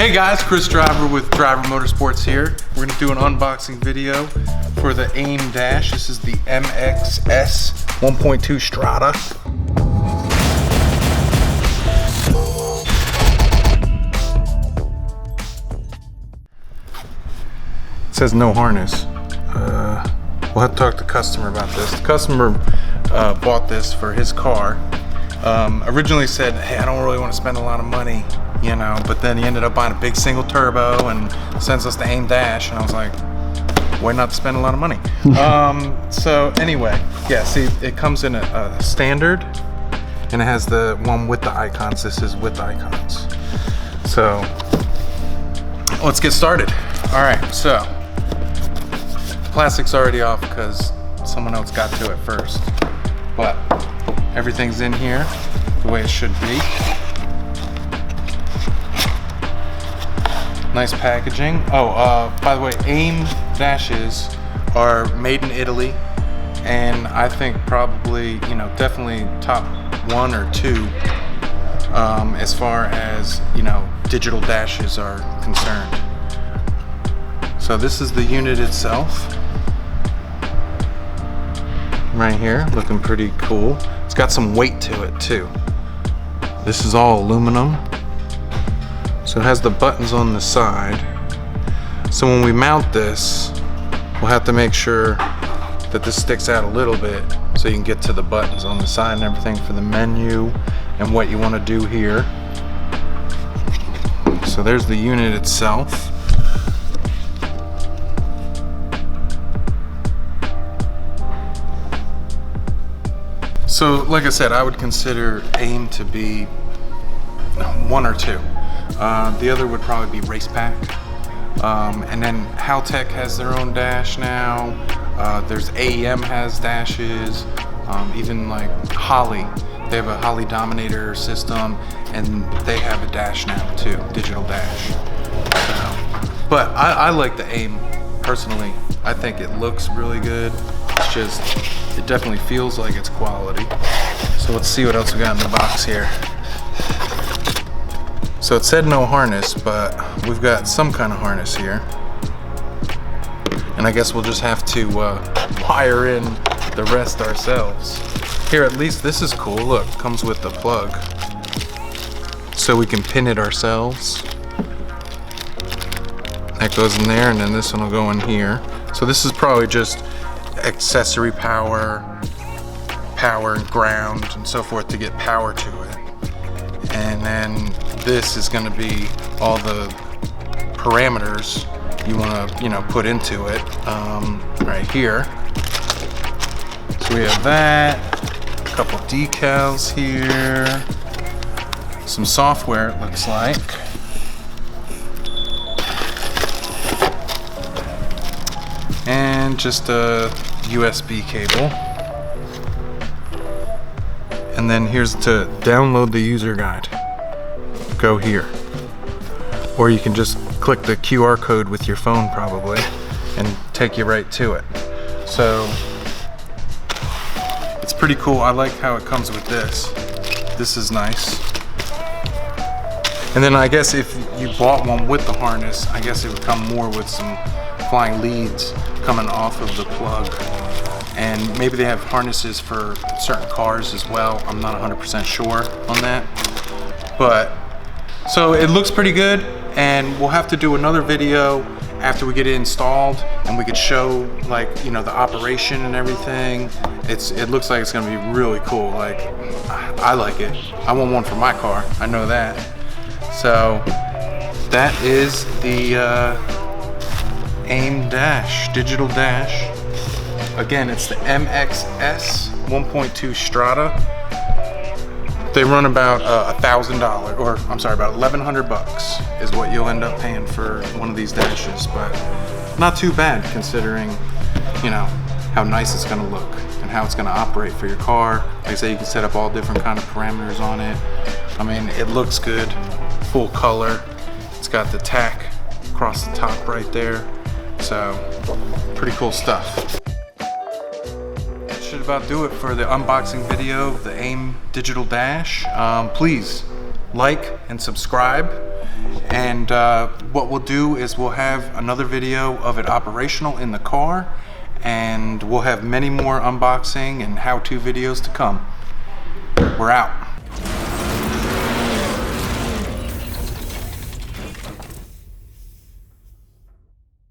Hey guys, Chris Driver with Driver Motorsports here. We're gonna do an unboxing video for the AIM Dash. This is the MXS 1.2 Strada. It says no harness. We'll have to talk to the customer about this. The customer bought this for his car. Originally said, hey, I don't really want to spend a lot of money, you know, but then he ended up buying a big single turbo and sends us the AIM Dash, and I was like, why not spend a lot of money? So anyway, yeah, see, it comes in a standard, and it has the one with the icons. This is with icons. So let's get started. All right, so plastic's already off because someone else got to it first, but everything's in here the way it should be. Nice packaging. Oh, by the way, AIM Dashes are made in Italy, and I think probably, you know, definitely top 1 or 2 as far as, you know, digital dashes are concerned. So this is the unit itself. Right here, looking pretty cool. It's got some weight to it too. This is all aluminum. So it has the buttons on the side. So when we mount this, we'll have to make sure that this sticks out a little bit so you can get to the buttons on the side and everything for the menu and what you want to do here. So there's the unit itself. So like I said, I would consider AIM to be 1 or 2. The other would probably be Race Pack. And then Haltech has their own dash now. There's AEM has dashes. Even like Holley, they have a Holley Dominator system, and they have a dash now too, digital dash. But I like the AIM personally. I think it looks really good. It's just, it definitely feels like it's quality. So let's see what else we got in the box here. So it said no harness, but we've got some kind of harness here. And I guess we'll just have to wire in the rest ourselves. Here, at least this is cool. Look, comes with the plug. So we can pin it ourselves. That goes in there, and then this one will go in here. So this is probably just accessory power, and ground, and so forth to get power to it. And then this is going to be all the parameters you want to, you know, put into it right here. So we have that, a couple decals here, some software it looks like, and just a USB cable. And then here's to download the user guide. Go here. Or you can just click the QR code with your phone probably and take you right to it. So it's pretty cool. I like how it comes with this. This is nice. And then I guess if you bought one with the harness, I guess it would come more with some flying leads coming off of the plug. And maybe they have harnesses for certain cars as well. I'm not 100% sure on that. But, so it looks pretty good, and we'll have to do another video after we get it installed, and we could show, like, you know, the operation and everything. It looks like it's gonna be really cool. Like, I like it. I want one for my car, I know that. So, that is the AIM Dash, digital dash. Again, it's the MXS 1.2 Strada. They run about $1,000, or I'm sorry, about 1,100 bucks is what you'll end up paying for one of these dashes, but not too bad considering, you know, how nice it's gonna look and how it's gonna operate for your car. Like I say, you can set up all different kind of parameters on it. I mean, it looks good, full color. It's got the tack across the top right there. So, pretty cool stuff. Should about do it for the unboxing video of the AIM Digital Dash. Please like and subscribe, And what we'll do is we'll have another video of it operational in the car, and we'll have many more unboxing and how-to videos to come. We're out.